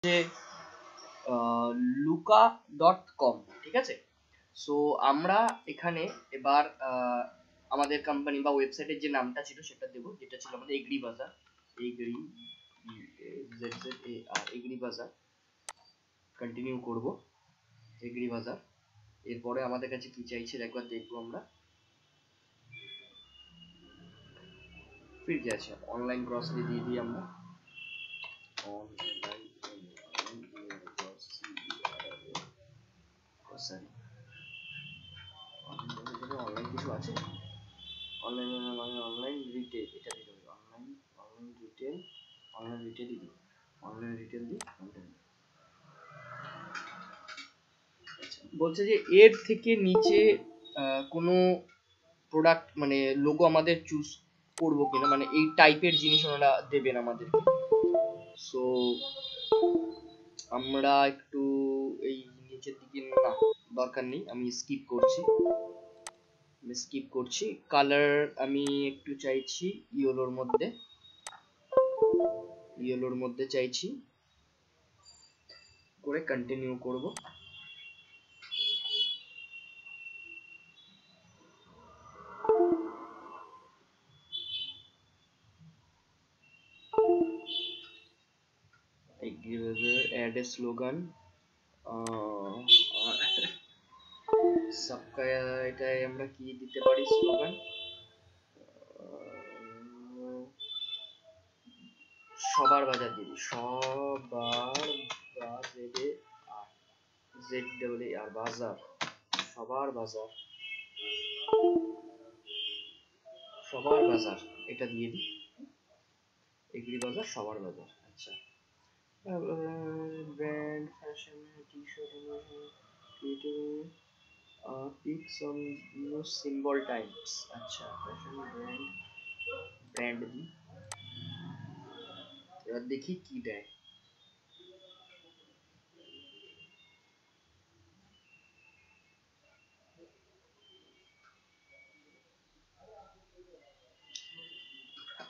যে luka.com, ঠিক আছে। সো আমরা এখানে এবার আমাদের কোম্পানি বা ওয়েবসাইটের যে নামটা ছিল সেটা দেব, যেটা ছিল আমাদের এগ্রি বাজার, এগ্রি বাজার। কন্টিনিউ করব এগ্রি বাজার। এরপরে আমাদের কাছে কি চাইছে একবার দেখবো আমরা। ফিরে আছে অনলাইন গ্রসারি দিয়ে দিই আমরা। অনলাইন কিছু আছে, অনলাইন রিটেল, এটা দিতে হবে। অনলাইন রিটেল দিই, বলছে যে এর থেকে নিচে কোনো প্রোডাক্ট মানে লোগো আমাদের চুজ করব কিনা, মানে এই টাইপের জিনিস ওনারা দেবেন আমাদেরকে। সো আমরা একটু এই নিচের দিকে, না দরকার নেই, আমি স্কিপ করছি। কালার আমি একটু চাইছি ইয়েলোর মধ্যে চাইছি, করে কন্টিনিউ করব। add a slogan, এটাই আমরা কি দিতে পারি স্লোগান, সবার বাজার দিবি, বাজার, সবার বাজার, এটা দিয়ে দিই, এগ্রি বাজার সবার বাজার। আচ্ছা, brand, fashion, T-shirt, picks on symbol types. আচ্ছা, ফ্যাশন ব্র্যান্ড দিই। এবার দেখি কি দেয়।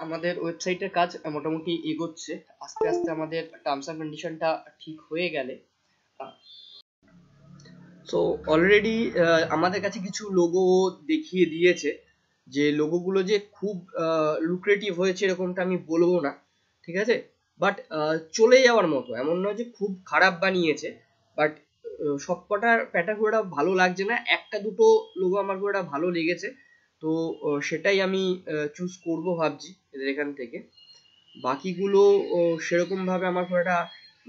আমাদের ওয়েবসাইটের কাজ মোটামুটি এগোচ্ছে, আস্তে আস্তে আমাদের টার্মস এন্ড কন্ডিশনটা ঠিক হয়ে গেলে। সো অলরেডি আমাদের কাছে কিছু লোগো দেখিয়ে দিয়েছে, যে লোগোগুলো যে খুব লুক্রেটিভ হয়েছে এরকমটা আমি বলবো না, ঠিক আছে, বাট চলে যাওয়ার মতো, এমন নয় যে খুব খারাপ বানিয়েছে, বাট সবকটার প্যাটার্ন খুব একটা ভালো লাগছে না, একটা দুটো লোগো আমার খুব একটা ভালো লেগেছে, তো সেটাই আমি চুজ করব ভাবছি এদের এখান থেকে। বাকিগুলো সেরকম ভাবে আমার খুব একটা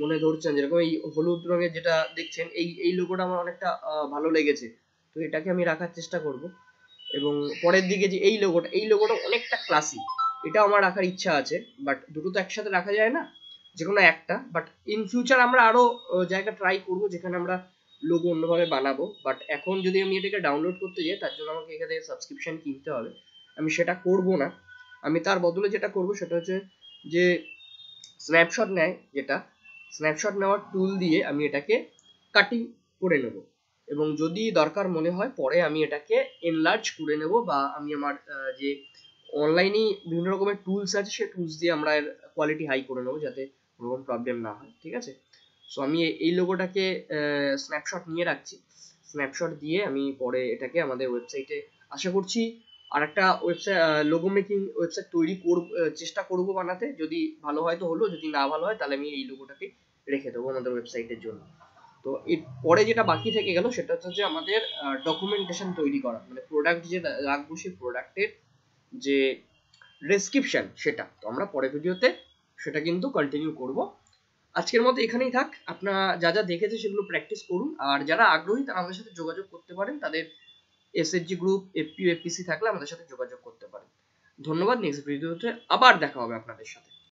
মনে ধরছে না, যেরকম এই হলুদ রঙের যেটা দেখছেন, এই লোগোটা আমার অনেকটা ভালো লেগেছে, তো এটাকে আমি রাখার চেষ্টা করব। এবং পরের দিকে যে এই লোগোটা অনেকটা ক্লাসি, এটা আমার রাখার ইচ্ছা আছে, বাট দুটো তো একসাথে রাখা যায় না, যে কোনো একটা। বাট ইন ফিউচার আমরা আরো জায়গা ট্রাই করব যেখানে আমরা লোগো অন্যভাবে বানাবো, বাট এখন যদি আমি এটাকে ডাউনলোড করতে যাই তার জন্য আমাকে এখানে সাবস্ক্রিপশন কিনতে হবে, আমি সেটা করব না। আমি তার বদলে যেটা করব সেটা হচ্ছে যে স্ন্যাপশট নেওয়ার টুল দিয়ে আমি এটাকে কাটিং করে নেব, এবং যদি দরকার মনে হয় পরে আমি এটাকে এনলার্জ করে নেব, বা আমি আমার যে অনলাইনে বিভিন্ন রকমের টুলস আছে সেই টুলস দিয়ে আমরা এর কোয়ালিটি হাই করে নেব, যাতে কোনো প্রবলেম না হয়, ঠিক আছে। সো আমি এই লোগোটাকে স্ন্যাপশট নিয়ে রাখছি, স্ন্যাপশট দিয়ে আমি পরে এটাকে আমাদের ওয়েবসাইটে আশা করছি আর একটা ওয়েবসাইট লোগো মেকিং ওয়েবসাইট তৈরি করব, চেষ্টা করব বানাতে, যদি ভালো হয় তো হলো, যদি না ভালো হয় তাহলে আমি এই লোগোটাকে রেখে দেবো আমাদের ওয়েবসাইটের জন্য। তো এর পরে যেটা বাকি থেকে গেল সেটা হচ্ছে যে আমাদের ডকুমেন্টেশন তৈরি করা, মানে প্রোডাক্ট যে রাখবো সেই প্রোডাক্টের যে ডেসক্রিপশন, সেটা তো আমরা পরের ভিডিওতে সেটা কিন্তু কন্টিনিউ করব। আজকের মতো এখানেই থাক, আপনারা যা যা দেখেছে সেগুলো প্র্যাকটিস করুন, আর যারা আগ্রহী তারা আমাদের সাথে যোগাযোগ করতে পারেন, তাদের এসএসজি গ্রুপ, এফপিও, এফপিসি থাকলে আমাদের সাথে যোগাযোগ করতে পারেন। ধন্যবাদ, নেক্সট ভিডিওতে আবার দেখা হবে আপনাদের সাথে।